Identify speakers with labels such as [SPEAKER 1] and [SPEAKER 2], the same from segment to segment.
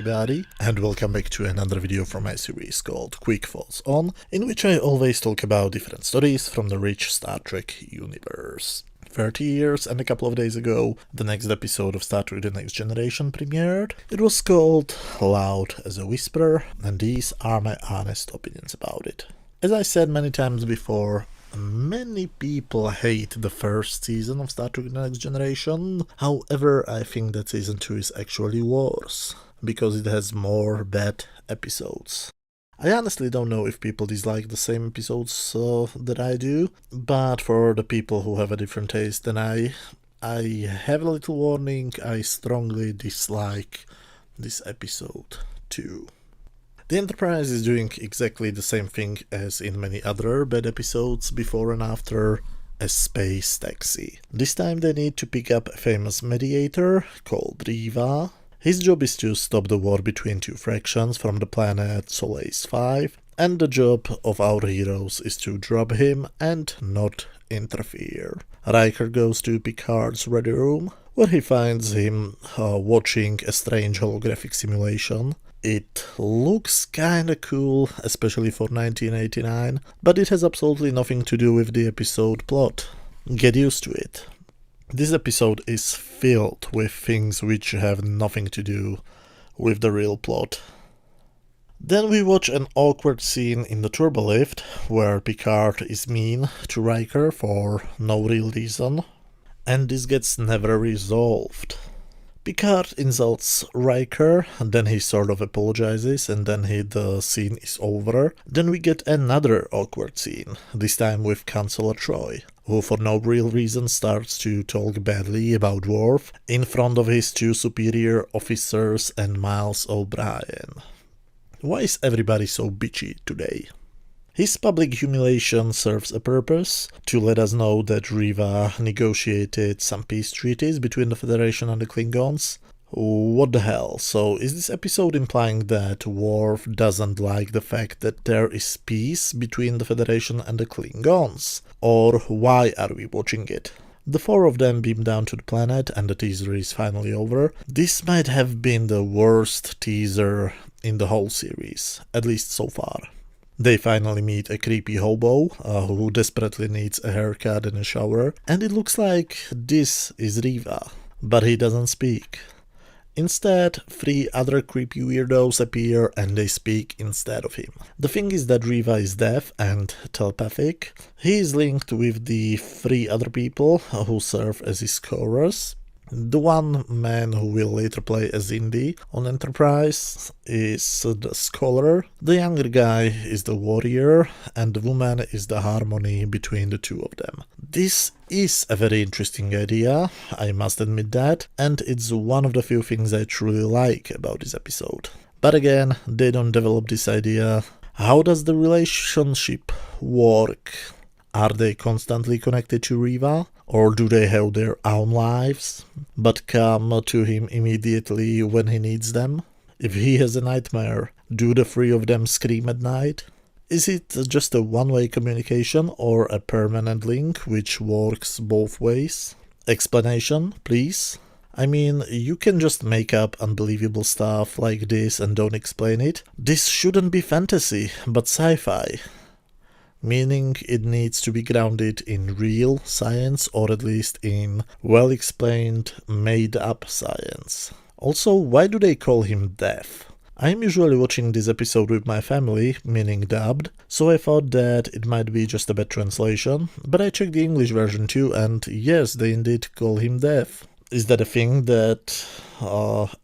[SPEAKER 1] everybody, and welcome back to another video from my series called Quick Thoughts On, in which I always talk about different stories from the rich Star Trek universe. 30 years and a couple of days ago, the next episode of Star Trek The Next Generation premiered. It was called Loud as a Whisper, and these are my honest opinions about it. As I said many times before, many people hate the first season of Star Trek The Next Generation. However, I think that season 2 is actually worse, because it has more bad episodes. I honestly don't know if people dislike the same episodes that I do, but for the people who have a different taste than I have a little warning. I strongly dislike this episode too. The Enterprise is doing exactly the same thing as in many other bad episodes before and after, a space taxi. This time they need to pick up a famous mediator called Riva. His job is to stop the war between two fractions from the planet Solace 5, and the job of our heroes is to drop him and not interfere. Riker goes to Picard's ready room, where he finds him watching a strange holographic simulation. It looks kinda cool, especially for 1989, but it has absolutely nothing to do with the episode plot. Get used to it. This episode is filled with things which have nothing to do with the real plot. Then we watch an awkward scene in the turbolift, where Picard is mean to Riker for no real reason, and this gets never resolved. Picard insults Riker, and then he sort of apologizes, and then the scene is over. Then we get another awkward scene, this time with Chancellor Troi, who for no real reason starts to talk badly about Worf in front of his two superior officers and Miles O'Brien. Why is everybody so bitchy today? His public humiliation serves a purpose, to let us know that Riva negotiated some peace treaties between the Federation and the Klingons. What the hell? So is this episode implying that Worf doesn't like the fact that there is peace between the Federation and the Klingons? Or why are we watching it? The four of them beam down to the planet and the teaser is finally over. This might have been the worst teaser in the whole series, at least so far. They finally meet a creepy hobo who desperately needs a haircut and a shower, and it looks like this is Riva, but he doesn't speak. Instead, three other creepy weirdos appear and they speak instead of him. The thing is that Riva is deaf and telepathic. He is linked with the three other people who serve as his chorus. The one man who will later play as Indy on Enterprise is the scholar, the younger guy is the warrior, and the woman is the harmony between the two of them. This is a very interesting idea, I must admit that, and it's one of the few things I truly like about this episode. But again, they don't develop this idea. How does the relationship work? Are they constantly connected to Riva? Or do they have their own lives, but come to him immediately when he needs them? If he has a nightmare, do the three of them scream at night? Is it just a one-way communication or a permanent link which works both ways? Explanation, please? I mean, you can just make up unbelievable stuff like this and don't explain it. This shouldn't be fantasy, but sci-fi. Meaning it needs to be grounded in real science, or at least in well-explained, made-up science. Also, why do they call him deaf? I'm usually watching this episode with my family, meaning dubbed, so I thought that it might be just a bad translation, but I checked the English version too, and yes, they indeed call him deaf. Is that a thing that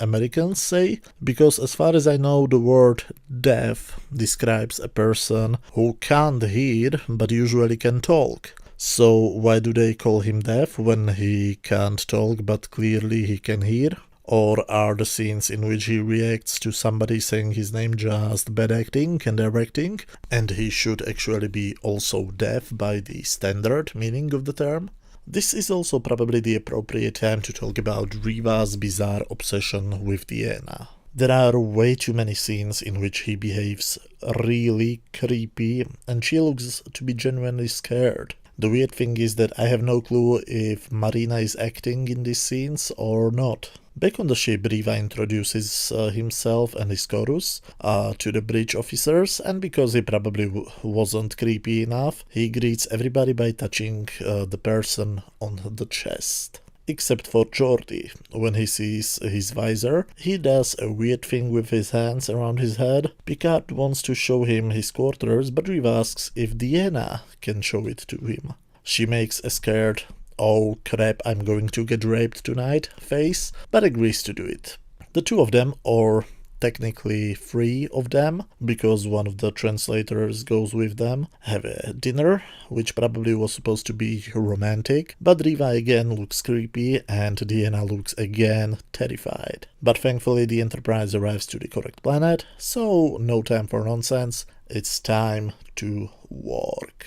[SPEAKER 1] Americans say? Because as far as I know, the word deaf describes a person who can't hear but usually can talk. So why do they call him deaf when he can't talk but clearly he can hear? Or are the scenes in which he reacts to somebody saying his name just bad acting and directing, and he should actually be also deaf by the standard meaning of the term? This is also probably the appropriate time to talk about Riva's bizarre obsession with Deanna. There are way too many scenes in which he behaves really creepy, and she looks to be genuinely scared. The weird thing is that I have no clue if Marina is acting in these scenes or not. Back on the ship, Riva introduces himself and his chorus to the bridge officers, and because he probably wasn't creepy enough, he greets everybody by touching the person on the chest. Except for Geordi. When he sees his visor, he does a weird thing with his hands around his head. Picard wants to show him his quarters, but Riva asks if Deanna can show it to him. She makes a scared, "oh crap, I'm going to get raped tonight" face, but agrees to do it. The two of them, or technically three of them, because one of the translators goes with them, have a dinner, which probably was supposed to be romantic, but Riva again looks creepy and Deanna looks again terrified. But thankfully the Enterprise arrives to the correct planet, so no time for nonsense, it's time to work.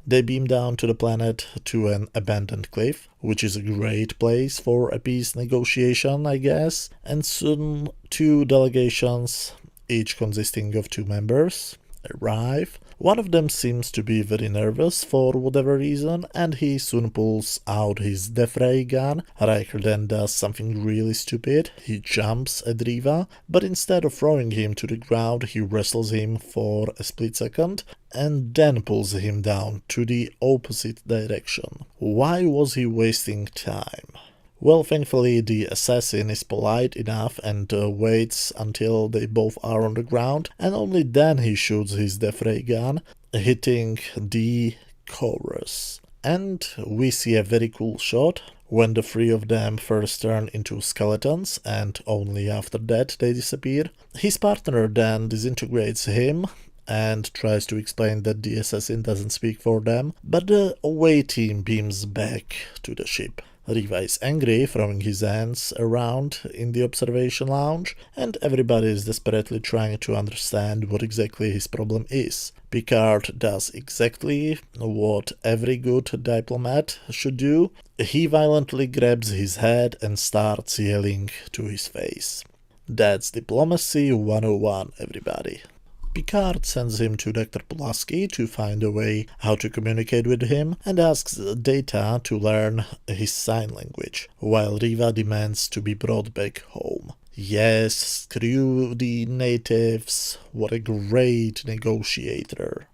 [SPEAKER 1] They beam down to the planet to an abandoned cliff, which is a great place for a peace negotiation, I guess, and soon two delegations, each consisting of two members, arrive. One of them seems to be very nervous for whatever reason, and he soon pulls out his death ray gun. Riker then does something really stupid. He jumps at Riva, but instead of throwing him to the ground, he wrestles him for a split second and then pulls him down to the opposite direction. Why was he wasting time? Well, thankfully the assassin is polite enough and waits until they both are on the ground, and only then he shoots his death ray gun, hitting the chorus. And we see a very cool shot when the three of them first turn into skeletons, and only after that they disappear. His partner then disintegrates him and tries to explain that the assassin doesn't speak for them, but the away team beams back to the ship. Riva is angry, throwing his hands around in the observation lounge, and everybody is desperately trying to understand what exactly his problem is. Picard does exactly what every good diplomat should do. He violently grabs his head and starts yelling to his face. That's Diplomacy 101, everybody. Picard sends him to Dr. Pulaski to find a way how to communicate with him and asks Data to learn his sign language, while Riva demands to be brought back home. Yes, screw the natives, what a great negotiator.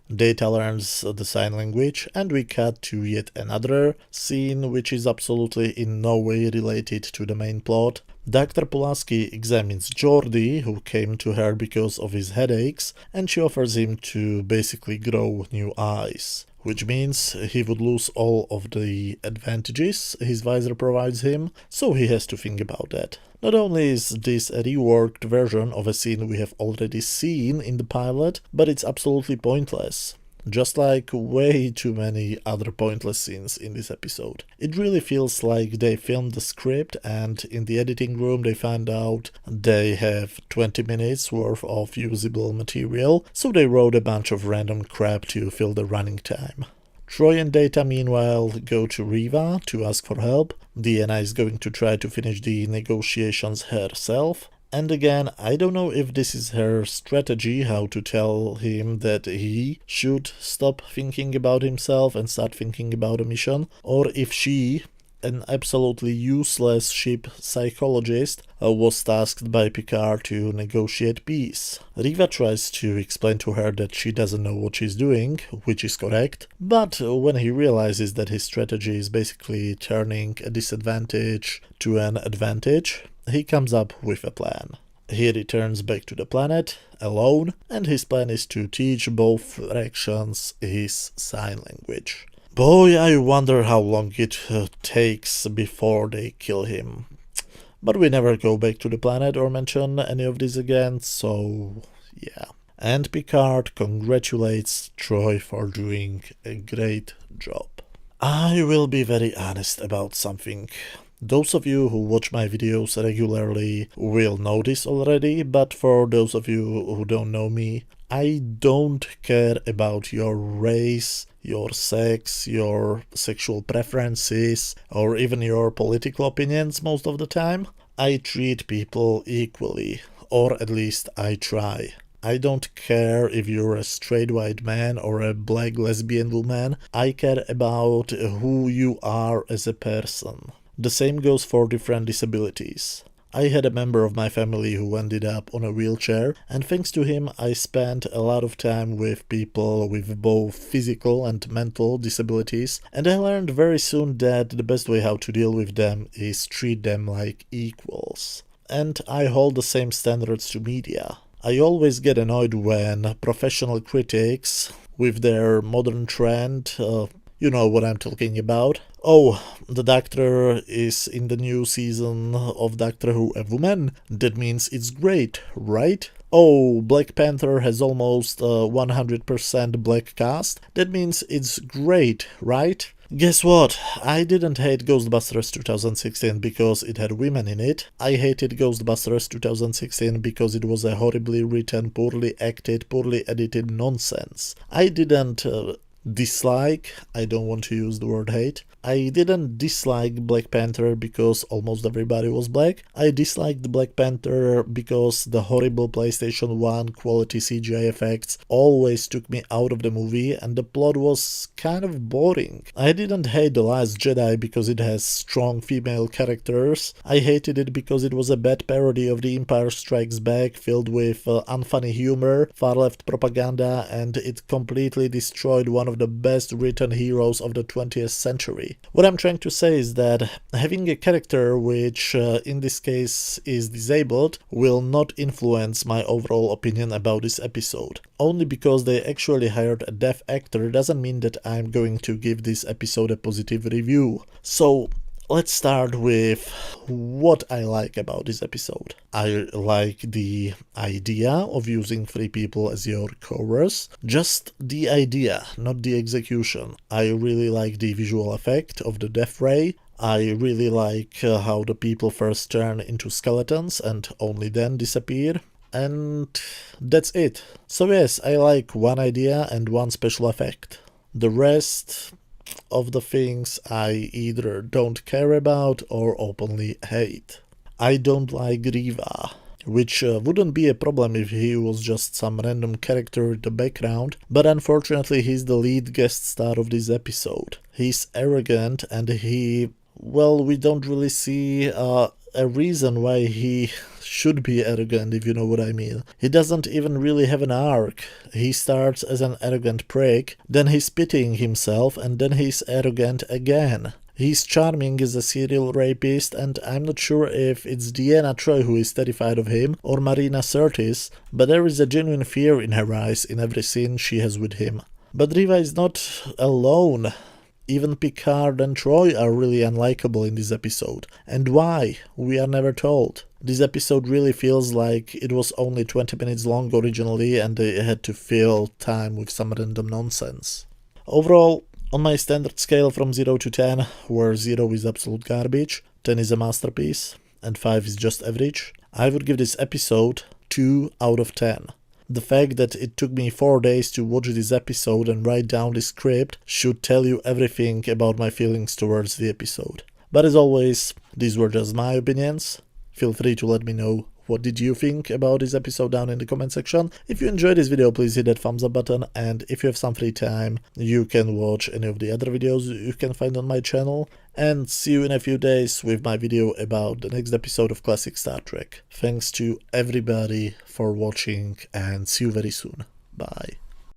[SPEAKER 1] Data learns the sign language, and we cut to yet another scene which is absolutely in no way related to the main plot. Dr. Pulaski examines Geordi, who came to her because of his headaches, and she offers him to basically grow new eyes, which means he would lose all of the advantages his visor provides him, so he has to think about that. Not only is this a reworked version of a scene we have already seen in the pilot, but it's absolutely pointless. Just like way too many other pointless scenes in this episode. It really feels like they filmed the script and in the editing room they found out they have 20 minutes worth of usable material, so they wrote a bunch of random crap to fill the running time. Troy and Data meanwhile go to Riva to ask for help. Deanna is going to try to finish the negotiations herself. And again, I don't know if this is her strategy, how to tell him that he should stop thinking about himself and start thinking about a mission, or if she, an absolutely useless ship psychologist, was tasked by Picard to negotiate peace. Riva tries to explain to her that she doesn't know what she's doing, which is correct, but when he realizes that his strategy is basically turning a disadvantage to an advantage, he comes up with a plan. He returns back to the planet, alone, and his plan is to teach both factions his sign language. Boy, I wonder how long it takes before they kill him. But we never go back to the planet or mention any of this again, so yeah. And Picard congratulates Troy for doing a great job. I will be very honest about something. Those of you who watch my videos regularly will know this already, but for those of you who don't know me, I don't care about your race, your sex, your sexual preferences, or even your political opinions most of the time. I treat people equally, or at least I try. I don't care if you're a straight white man or a black lesbian woman. I care about who you are as a person. The same goes for different disabilities. I had a member of my family who ended up on a wheelchair, and thanks to him I spent a lot of time with people with both physical and mental disabilities, and I learned very soon that the best way how to deal with them is treat them like equals. And I hold the same standards to media. I always get annoyed when professional critics, with their modern trend, you know what I'm talking about. Oh, the Doctor is in the new season of Doctor Who a woman. That means it's great, right? Oh, Black Panther has almost 100% black cast. That means it's great, right? Guess what? I didn't hate Ghostbusters 2016 because it had women in it. I hated Ghostbusters 2016 because it was a horribly written, poorly acted, poorly edited nonsense. I didn't dislike, I don't want to use the word hate. I didn't dislike Black Panther because almost everybody was black. I disliked Black Panther because the horrible PlayStation 1 quality CGI effects always took me out of the movie and the plot was kind of boring. I didn't hate The Last Jedi because it has strong female characters. I hated it because it was a bad parody of The Empire Strikes Back filled with unfunny humor, far-left propaganda, and it completely destroyed one of the best written heroes of the 20th century. What I'm trying to say is that having a character which in this case is disabled will not influence my overall opinion about this episode. Only because they actually hired a deaf actor doesn't mean that I'm going to give this episode a positive review. So let's start with what I like about this episode. I like the idea of using 3 people as your chorus. Just the idea, not the execution. I really like the visual effect of the death ray. I really like how the people first turn into skeletons and only then disappear. And that's it. So yes, I like one idea and one special effect. The rest of the things I either don't care about or openly hate. I don't like Riva, which wouldn't be a problem if he was just some random character in the background, but unfortunately he's the lead guest star of this episode. He's arrogant and we don't really see a reason why he should be arrogant, if you know what I mean. He doesn't even really have an arc. He starts as an arrogant prick, then he's pitying himself, and then he's arrogant again. He's charming as a serial rapist, and I'm not sure if it's Deanna Troi who is terrified of him, or Marina Sirtis, but there is a genuine fear in her eyes in every scene she has with him. But Riva is not alone. Even Picard and Troi are really unlikable in this episode. And why? We are never told. This episode really feels like it was only 20 minutes long originally and they had to fill time with some random nonsense. Overall, on my standard scale from 0 to 10, where 0 is absolute garbage, 10 is a masterpiece, and 5 is just average, I would give this episode 2 out of 10. The fact that it took me 4 days to watch this episode and write down the script should tell you everything about my feelings towards the episode. But as always, these were just my opinions. Feel free to let me know what did you think about this episode down in the comment section. If you enjoyed this video, please hit that thumbs up button, and if you have some free time, you can watch any of the other videos you can find on my channel. And see you in a few days with my video about the next episode of Classic Star Trek. Thanks to everybody for watching and see you very soon. Bye.